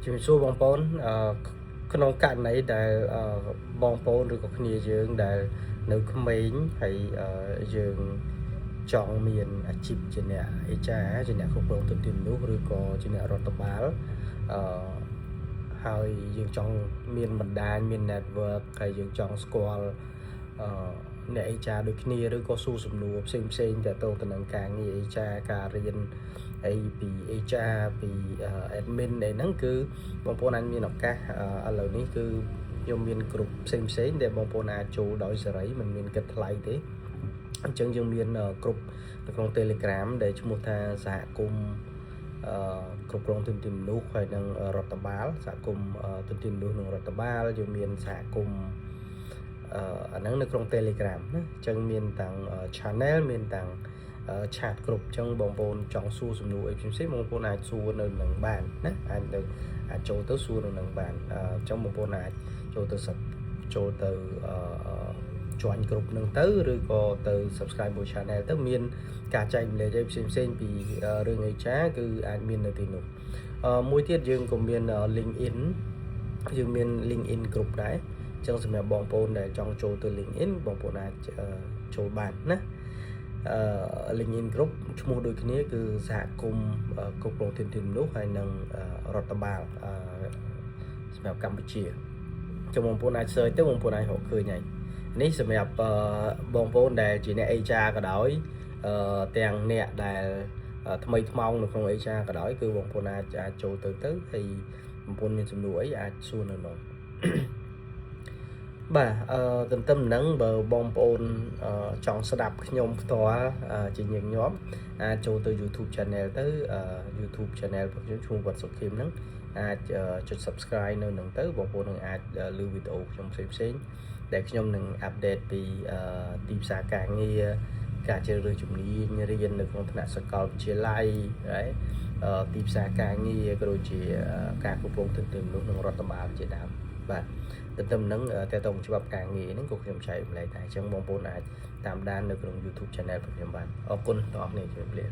ជំរាបសួរបងប្អូនក្នុងករណីដែលបងប្អូនឬក៏គ្នាយើងដែលនៅក្មេងហើយយើងចង់មានអាជីពជាអ្នកHRជាអ្នកគ្រប់គ្រងទុនធានមនុស្សឬក៏ជាអ្នករដ្ឋបាលហើយយើងចង់មានបណ្ដាញមាន network ហើយយើងចង់ស្គាល់អ្នក HR ដូចគ្នាឬក៏សួរសំណួរផ្សេងៗទាក់ទងទៅនឹងការងារ HR ការរៀនហើយពី HR ពី admin អីហ្នឹងគឺបងប្អូនអាចមានឱកាសឥឡូវនេះគឺខ្ញុំមានក្រុមផ្សេងដែលបងប្អូនអាចចូលដោយសេរីមិនមានគិតថ្លៃទេអញ្ចឹងយើងមានក្រុមនៅក្នុង Telegram ដែលឈ្មោះថាសហគមន៍គ្រប់គ្រងទុនធានមនុស្សហើយនិងរដ្ឋបាលសហគមន៍ទុនធានមនុស្សនិងរដ្ឋបាលយើងមានសហគមន៍អាហ្នឹងនៅក្នុង Telegram ណាអញ្ចឹងមានទាំង channel មានទាំងឆាតគ្រប់អញ្ចឹងបងប្អូនចង់សួរសំណួរអីផ្សេងៗបងប្អូនអាចសួរនៅនឹងបានណាអាចចូលទៅសួរនៅនឹងបានអញ្ចឹងបងប្អូនអាចចូលទៅjoin ក្រុមនឹងទៅឬក៏ទៅ subscribe មួយ channel ទៅមានការចែកម្លែកអីផ្សេងពីរឿង HR គឺអាចមាននៅទីនោះមួយទៀតយើងក៏មាន LinkedIn យើងមាន LinkedIn ក្រុមដែរអញ្ចឹងសម្រាប់បងប្អូនដែលចង់ចូលទៅ LinkedIn បងប្អូនអាចចូលបានណាLinkedIn group ឈ្មោះដូចគ្នាគឺសហគមន៍គ្រប់គ្រងទុនធានមនុស្សហើយនិងរដ្ឋបាលសម្រាប់កម្ពុជាចាំបងប្អូនអាច search ទៅបងប្អូនអាចរកឃើញហើយនេះសម្រាប់បងប្អូនដែលជាអ្នក HR ក៏ដោយទាំងអ្នកដែលថ្មីថ្មោងនៅក្នុង HR ក៏ដោយគឺបងប្អូនអាចចូលទៅហើយបងប្អូនមានសំណួរអីអាចសួរនៅនោះបាទទន្ទឹមនឹងបើបងប្អូនចង់ស្ដាប់ខ្ញុំផ្ទាល់ជាញឹកញាប់អាចចូលទៅ YouTube channel ទៅ YouTube channel របស់ខ្ញុំឈ្មោះវត្តសុខីមហ្នឹងអាចចុច subscribe នៅនឹងទៅបងប្អូននឹងអាចឮវីដេអូខ្ញុំផ្សេងដែលខ្ញុំនឹងអាប់ដេតពីទីផ្សារការងារការជ្រើសរើសជំនាញរៀននៅក្នុងថ្នាក់សាកលវិទ្យាល័យហើយទីផ្សារការងារក៏ដូចជាការគ្រប់គ្រងទុនធានមនុស្សនិងរដ្ឋបាលជាដើមបាទទន្ទឹមនឹងតើតើច្បាប់ការងារហ្នឹងក៏ខ្ញុំចែកម្លែកដែរអញ្ចឹងបងប្អូនអាចតាមដាននៅក្នុង YouTube channel របស់ខ្ញុំបានអរគុណដល់អ្នកជំរាបលា